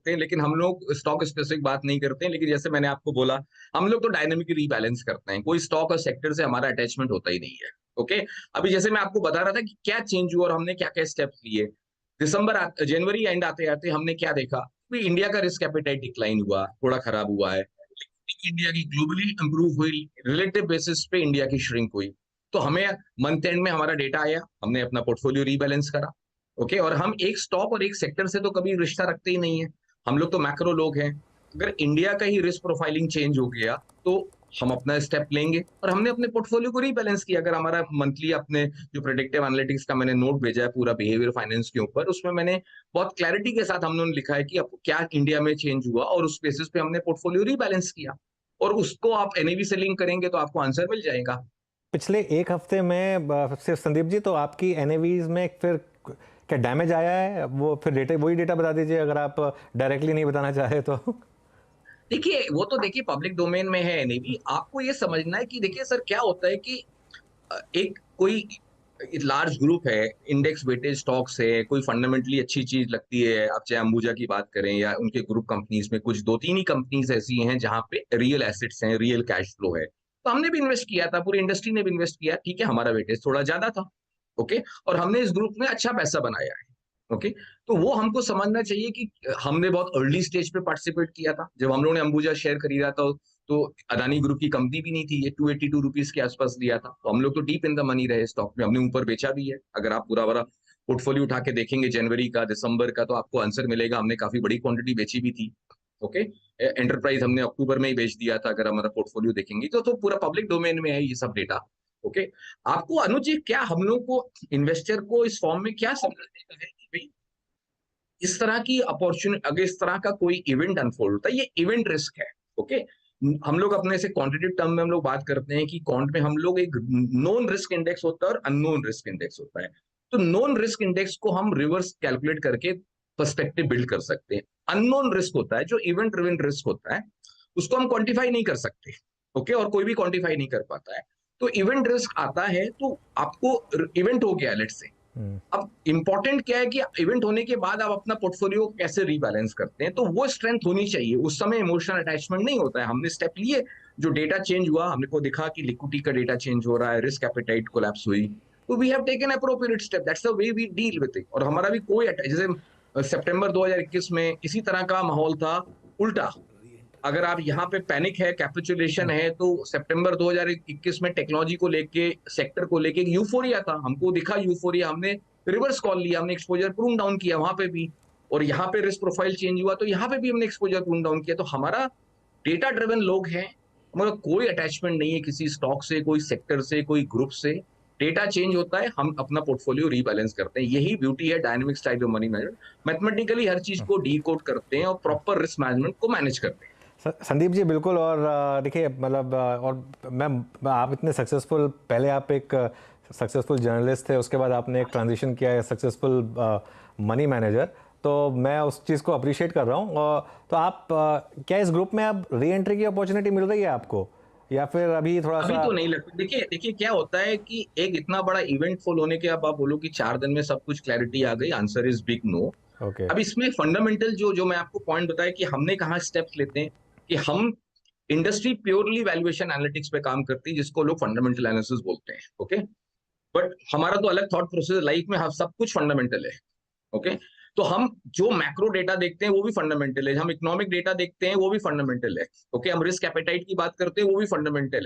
सकते हैं, लेकिन हम लोग स्टॉक स्पेसिफिक बात नहीं करते हैं। लेकिन जैसे मैंने आपको बोला, हम लोग तो डायनामिक रीबैलेंस करते हैं, कोई स्टॉक और सेक्टर से हमारा अटैचमेंट होता ही नहीं है। ओके, अभी जैसे मैं आपको बता रहा था कि क्या चेंज हुआ और हमने क्या-क्या स्टेप्स लिए। जनवरी एंड आते-आते हमने क्या देखा कि इंडिया का रिस्क एपेटाइट डिक्लाइन हुआ, थोड़ा खराब हुआ है। इंडिया की ग्लोबली इंप्रूव हुई, रिलेटिव बेसिस पे इंडिया की श्रिंक हुई। तो हमें मंथ एंड में हमारा डेटा आया, हमने अपना पोर्टफोलियो रीबैलेंस करा। ओके, और हम एक स्टॉक और एक सेक्टर से तो कभी रिश्ता रखते ही नहीं है। हम लोग तो मैक्रो लोग हैं। अगर इंडिया का ही रिस्क प्रोफाइलिंग चेंज हो गया, तो हम अपना स्टेप लेंगे और हमने अपने पोर्टफोलियो को रीबैलेंस किया। अगर हमारा मंथली अपने जो प्रेडिक्टिव एनालिटिक्स का मैंने नोट भेजा है पूरा बिहेवियर फाइनेंस के ऊपर, उसमें मैंने बहुत क्लैरिटी के साथ हम लोगों ने लिखा है कि अब क्या इंडिया में चेंज हुआ और उस बेसिस पे हमने पोर्टफोलियो रीबैलेंस किया। और उसको आप एनएवी से लिंक करेंगे तो आपको आंसर मिल जाएगा। पिछले एक हफ्ते में सिर्फ संदीप जी, तो आपकी एनएवीज में फिर क्या डैमेज आया है? वो फिर डेटा, वही डेटा बता दीजिए अगर आप डायरेक्टली नहीं बताना चाहे तो। देखिए, वो तो देखिए पब्लिक डोमेन में है एनएवी। आपको ये समझना है कि देखिए सर क्या होता है कि एक कोई लार्ज ग्रुप है, इंडेक्स वेटेड स्टॉक्स है, कोई फंडामेंटली अच्छी चीज लगती है, आप चाहे अंबुजा की बात करें या उनके ग्रुप कंपनीज में कुछ 2-3 ही कंपनीज ऐसी हैं जहां पे रियल एसेट्स हैं, रियल कैश फ्लो है। तो हमने भी इन्वेस्ट किया था, पूरी इंडस्ट्री ने भी इन्वेस्ट किया, ठीक है, हमारा वेटेज थोड़ा ज्यादा था। ओके, और हमने इस ग्रुप में अच्छा पैसा बनाया है। ओके, तो वो हमको समझना चाहिए कि हमने बहुत अर्ली स्टेज पे पार्टिसिपेट किया था। जब हम लोगों ने अंबुजा शेयर खरीदा था, तो अदानी ग्रुप की कंपनी भी नहीं थी, ये 282 रुपीज के आसपास दिया था। तो हम लोग तो डीप इन द मनी रहे स्टॉक में, हमने ऊपर बेचा भी है। अगर आप पूरा पोर्टफोलियो उठा के देखेंगे जनवरी का, दिसंबर का, तो आपको आंसर मिलेगा, हमने काफी बड़ी क्वांटिटी बेची भी थी। ओके, एंटरप्राइज हमने अक्टूबर में ही बेच दिया था, अगर हमारा पोर्टफोलियो देखेंगे तो पूरा पब्लिक डोमेन में है ये सब डेटा। ओके, आपको अनुज जी, क्या हम लोग को इन्वेस्टर को इस फॉर्म में क्या समझने का है कि भाई इस तरह की अपॉर्चुनिटी, अगर इस तरह का कोई इवेंट अनफोल्ड होता है, ये इवेंट रिस्क है। ओके, हम लोग अपने से क्वांटिटेटिव टर्म में हम लोग बात करते हैं कि क्वांट में हम लोग एक नोन रिस्क इंडेक्स होता है और अननोन रिस्क इंडेक्स होता है। तो नोन रिस्क इंडेक्स को हम रिवर्स कैलकुलेट करके पर्सपेक्टिव बिल्ड कर सकते हैं। अननोन रिस्क होता है जो इवेंट ड्रिवन रिस्क होता है, उसको हम क्वांटिफाई नहीं कर सकते। ओके, और कोई भी क्वांटिफाई नहीं कर पाता है। तो इवेंट रिस्क आता है, तो आपको इवेंट हो गया लेट्स से। अब इंपॉर्टेंट क्या है कि इवेंट होने के बाद आप अपना पोर्टफोलियो कैसे रीबैलेंस करते हैं, तो वो स्ट्रेंथ होनी चाहिए। उस समय इमोशनल अटैचमेंट नहीं होता है। हमने स्टेप लिए, जो डेटा चेंज हुआ, हमने को दिखा कि लिक्विडिटी का डेटा चेंज हो रहा है, रिस्क एपेटाइट कोलैप्स हुई, तो we have taken appropriate step, that's the way we deal with it. और हमारा भी कोई जैसे सितंबर 2021 में इसी तरह का माहौल था, उल्टा। अगर आप यहाँ पे पैनिक है, कैपिचुलेशन है, तो सितंबर 2021 में टेक्नोलॉजी को लेके, सेक्टर को लेके यूफोरिया था, हमको दिखा यूफोरिया, हमने रिवर्स कॉल लिया, हमने एक्सपोजर प्रून डाउन किया वहां पे भी। और यहाँ पे रिस्क प्रोफाइल चेंज हुआ तो यहाँ पे भी हमने एक्सपोजर प्रून डाउन किया। तो हमारा डेटा ड्रिवन लोग हैं, हमारा कोई अटैचमेंट नहीं है किसी स्टॉक से, कोई सेक्टर से, कोई ग्रुप से। डेटा चेंज होता है, हम अपना पोर्टफोलियो रीबैलेंस करते हैं। यही ब्यूटी है dynamic style of money management. Mathematically हर चीज को डीकोड करते हैं और प्रॉपर रिस्क मैनेजमेंट को मैनेज करते हैं। संदीप जी बिल्कुल। और देखिए मतलब और आप इतने सक्सेसफुल, पहले आप एक सक्सेसफुल जर्नलिस्ट थे, उसके बाद आपने एक ट्रांजिशन किया है सक्सेसफुल मनी मैनेजर, तो मैं उस चीज़ को अप्रिशिएट कर रहा हूँ। तो आप क्या इस ग्रुप में अब री एंट्री की अपॉर्चुनिटी मिल रही है आपको, या फिर अभी थोड़ा अभी सा? तो नहीं लगता। देखिए देखिए क्या होता है कि एक इतना बड़ा इवेंट फुल होने के, अब आप बोलो कि 4 दिन में सब कुछ क्लैरिटी आ गई, answer is big no. Okay. अब इसमें फंडामेंटल जो जो मैं आपको पॉइंट बताया कि हमने कहाँ स्टेप्स लेते हैं, कि हम इंडस्ट्री प्योरली वैल्यूएशन एनालिटिक्स पे काम करती है, जिसको लोग फंडामेंटल एनालिसिस बोलते हैं। ओके, बट हमारा तो अलग थॉट प्रोसेस, लाइफ में हम सब कुछ फंडामेंटल है। ओके, तो हम जो मैक्रो डेटा देखते हैं वो भी फंडामेंटल है, हम इकोनॉमिक डेटा देखते हैं वो भी फंडामेंटल है। ओके, हम रिस्क एपेटाइट की बात करते हैं वो भी फंडामेंटल है।